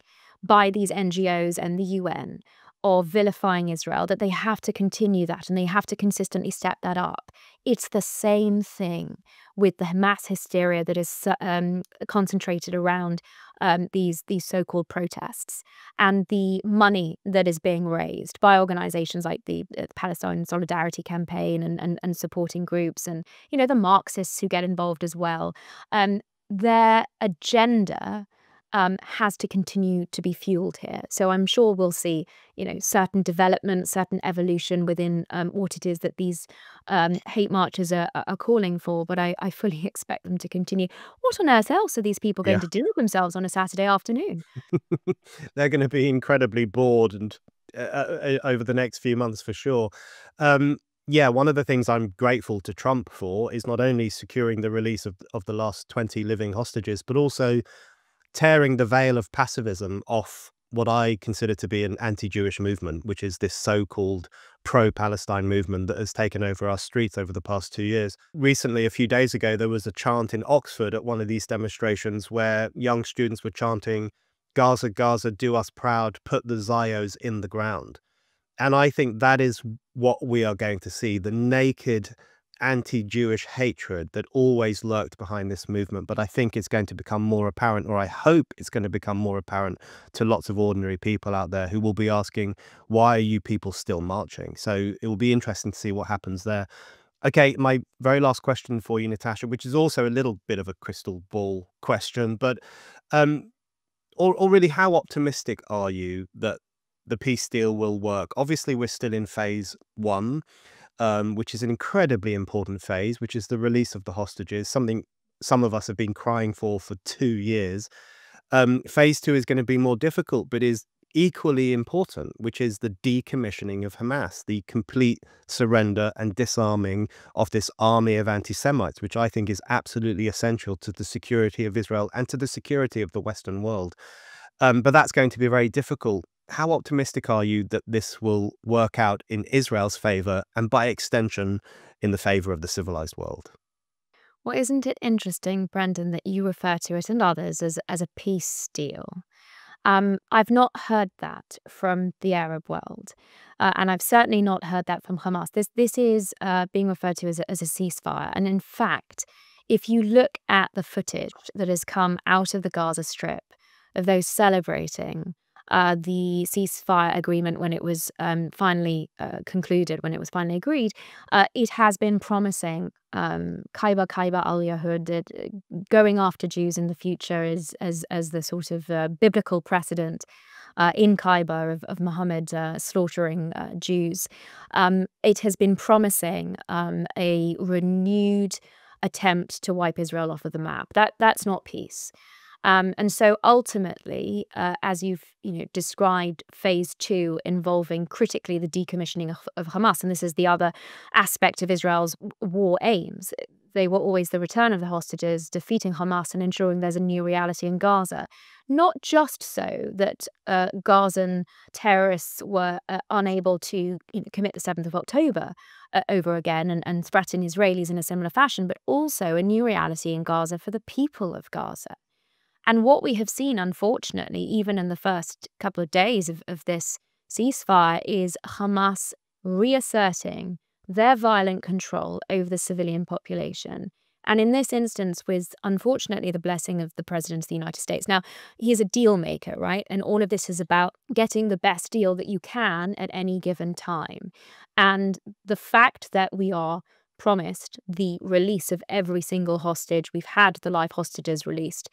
Speaker 1: by these NGOs and the UN of vilifying Israel, that they have to continue that and they have to consistently step that up. It's the same thing with the mass hysteria that is concentrated around these so-called protests, and the money that is being raised by organizations like the Palestine Solidarity Campaign and supporting groups, and the Marxists who get involved as well. Their agenda has to continue to be fueled here. So I'm sure we'll see, certain development, certain evolution within what it is that these hate marches are calling for. But I fully expect them to continue. What on earth else are these people going
Speaker 2: Yeah.
Speaker 1: to do with themselves on a Saturday afternoon?
Speaker 2: They're going to be incredibly bored and over the next few months for sure. Yeah, one of the things I'm grateful to Trump for is not only securing the release of the last 20 living hostages, but also tearing the veil of pacifism off what I consider to be an anti-Jewish movement, which is this so-called pro-Palestine movement that has taken over our streets over the past 2 years. Recently, a few days ago, there was a chant in Oxford at one of these demonstrations where young students were chanting, "Gaza, Gaza, do us proud, put the Zios in the ground." And I think that is what we are going to see, the naked anti-Jewish hatred that always lurked behind this movement. But I think it's going to become more apparent, or I hope it's going to become more apparent to lots of ordinary people out there who will be asking, why are you people still marching? So it will be interesting to see what happens there. Okay, my very last question for you, Natasha, which is also a little bit of a crystal ball question, but or really, how optimistic are you that the peace deal will work? Obviously, we're still in phase one, which is an incredibly important phase, which is the release of the hostages, something some of us have been crying for 2 years. Phase two is going to be more difficult, but is equally important, which is the decommissioning of Hamas, the complete surrender and disarming of this army of anti-Semites, which I think is absolutely essential to the security of Israel and to the security of the Western world. But that's going to be very difficult. How optimistic are you that this will work out in Israel's favor and by extension in the favor of the civilized world?
Speaker 1: Well, isn't it interesting, Brendan, that you refer to it and others as a peace deal? I've not heard that from the Arab world, and I've certainly not heard that from Hamas. This is being referred to as a ceasefire, and in fact, if you look at the footage that has come out of the Gaza Strip of those celebrating the ceasefire agreement when it was finally concluded, when it was finally agreed, it has been promising Kaiba Kaiba al Yahud, going after Jews in the future as the sort of biblical precedent in Kaiba of Muhammad slaughtering Jews. It has been promising a renewed attempt to wipe Israel off of the map. That's not peace. And so ultimately, as you've described, phase two involving critically the decommissioning of Hamas, and this is the other aspect of Israel's war aims. They were always the return of the hostages, defeating Hamas, and ensuring there's a new reality in Gaza. Not just so that Gazan terrorists were unable to commit the 7th of October over again and threaten Israelis in a similar fashion, but also a new reality in Gaza for the people of Gaza. And what we have seen, unfortunately, even in the first couple of days of this ceasefire, is Hamas reasserting their violent control over the civilian population. And in this instance, with, unfortunately, the blessing of the President of the United States. Now, he's a deal maker, right? And all of this is about getting the best deal that you can at any given time. And the fact that we are promised the release of every single hostage, we've had the live hostages released,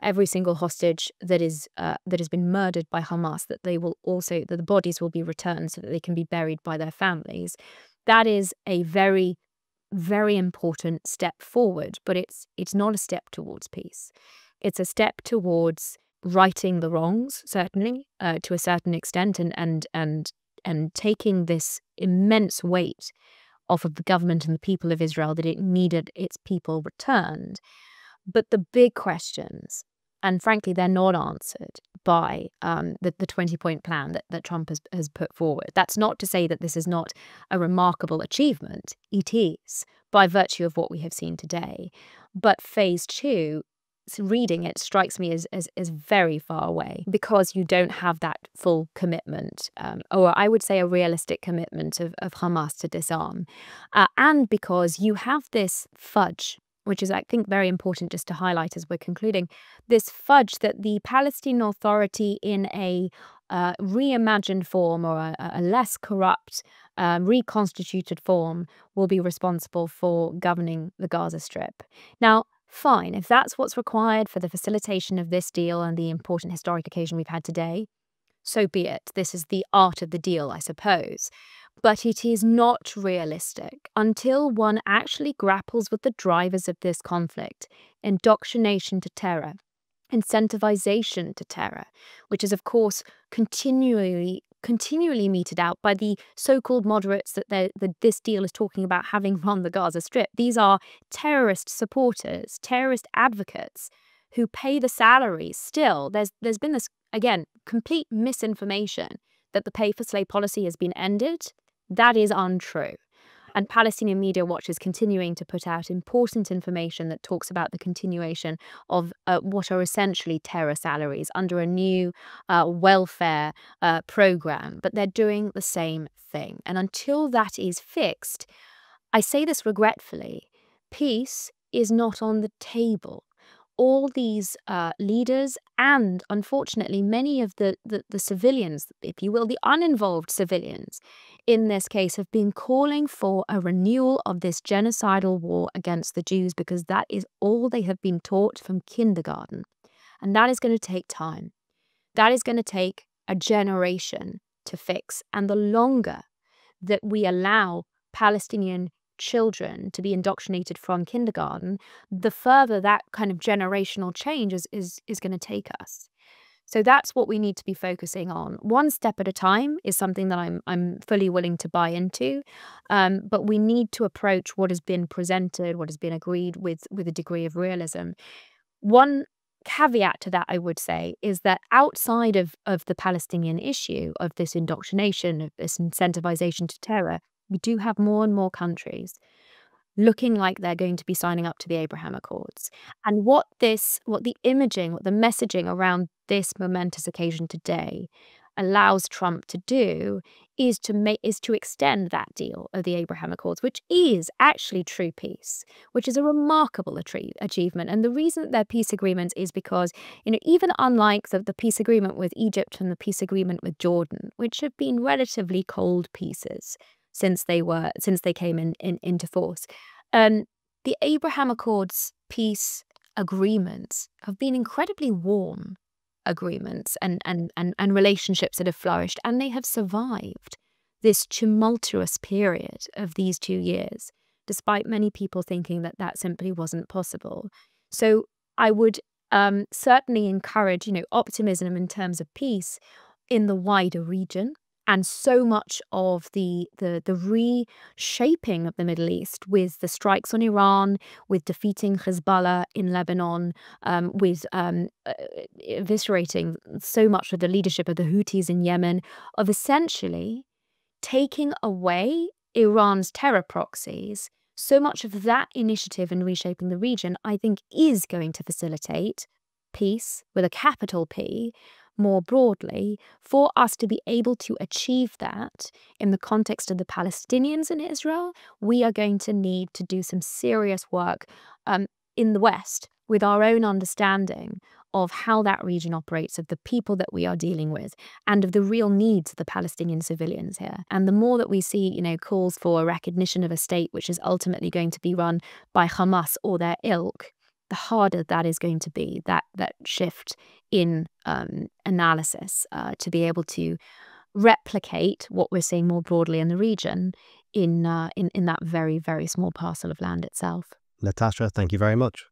Speaker 1: every single hostage that has been murdered by Hamas, that the bodies will be returned so that they can be buried by their families. That is a very, very important step forward, but it's not a step towards peace. It's a step towards righting the wrongs, certainly, to a certain extent, and taking this immense weight off of the government and the people of Israel that it needed its people returned. But the big questions, and frankly, they're not answered by the 20-point plan that Trump has put forward. That's not to say that this is not a remarkable achievement. It is, by virtue of what we have seen today. But phase two reading it strikes me as very far away, because you don't have that full commitment, or I would say a realistic commitment of Hamas to disarm, and because you have this fudge, which is, I think, very important just to highlight as we're concluding, this fudge that the Palestinian Authority in a reimagined form, or a less corrupt, reconstituted form, will be responsible for governing the Gaza Strip. Now, fine, if that's what's required for the facilitation of this deal and the important historic occasion we've had today, so be it. This is the art of the deal, I suppose. But it is not realistic until one actually grapples with the drivers of this conflict: indoctrination to terror, incentivization to terror, which is, of course, continually meted out by the so-called moderates that this deal is talking about having run the Gaza Strip. These are terrorist supporters, terrorist advocates who pay the salaries. Still, there's been this, again, complete misinformation that the pay-for-slay policy has been ended. That is untrue. And Palestinian Media Watch is continuing to put out important information that talks about the continuation of what are essentially terror salaries under a new welfare program. But they're doing the same thing. And until that is fixed, I say this regretfully, peace is not on the table. All these leaders, and unfortunately many of the civilians, if you will, the uninvolved civilians in this case, have been calling for a renewal of this genocidal war against the Jews, because that is all they have been taught from kindergarten. And that is going to take time. That is going to take a generation to fix. And the longer that we allow Palestinian children to be indoctrinated from kindergarten, the further that kind of generational change is going to take us. So that's what we need to be focusing on. One step at a time is something that I'm fully willing to buy into, but we need to approach what has been presented, what has been agreed, with a degree of realism. One caveat to that, I would say, is that outside of the Palestinian issue, of this indoctrination, of this incentivization to terror, we do have more and more countries looking like they're going to be signing up to the Abraham Accords. And what the messaging around this momentous occasion today allows Trump to do is to extend that deal of the Abraham Accords, which is actually true peace, which is a remarkable achievement. And the reason that they're peace agreements is because, even unlike the peace agreement with Egypt and the peace agreement with Jordan, which have been relatively cold pieces since they came into force, the Abraham Accords peace agreements have been incredibly warm agreements and relationships that have flourished, and they have survived this tumultuous period of these 2 years, despite many people thinking that simply wasn't possible. So I would certainly encourage, optimism in terms of peace in the wider region. And so much of the reshaping of the Middle East, with the strikes on Iran, with defeating Hezbollah in Lebanon, with eviscerating so much of the leadership of the Houthis in Yemen, of essentially taking away Iran's terror proxies, so much of that initiative in reshaping the region, I think, is going to facilitate peace, with a capital P, more broadly. For us to be able to achieve that in the context of the Palestinians in Israel, we are going to need to do some serious work in the West, with our own understanding of how that region operates, of the people that we are dealing with, and of the real needs of the Palestinian civilians here. And the more that we see, calls for a recognition of a state which is ultimately going to be run by Hamas or their ilk, the harder that is going to be, that shift in analysis, to be able to replicate what we're seeing more broadly in the region in that very, very small parcel of land itself.
Speaker 2: Natasha, thank you very much.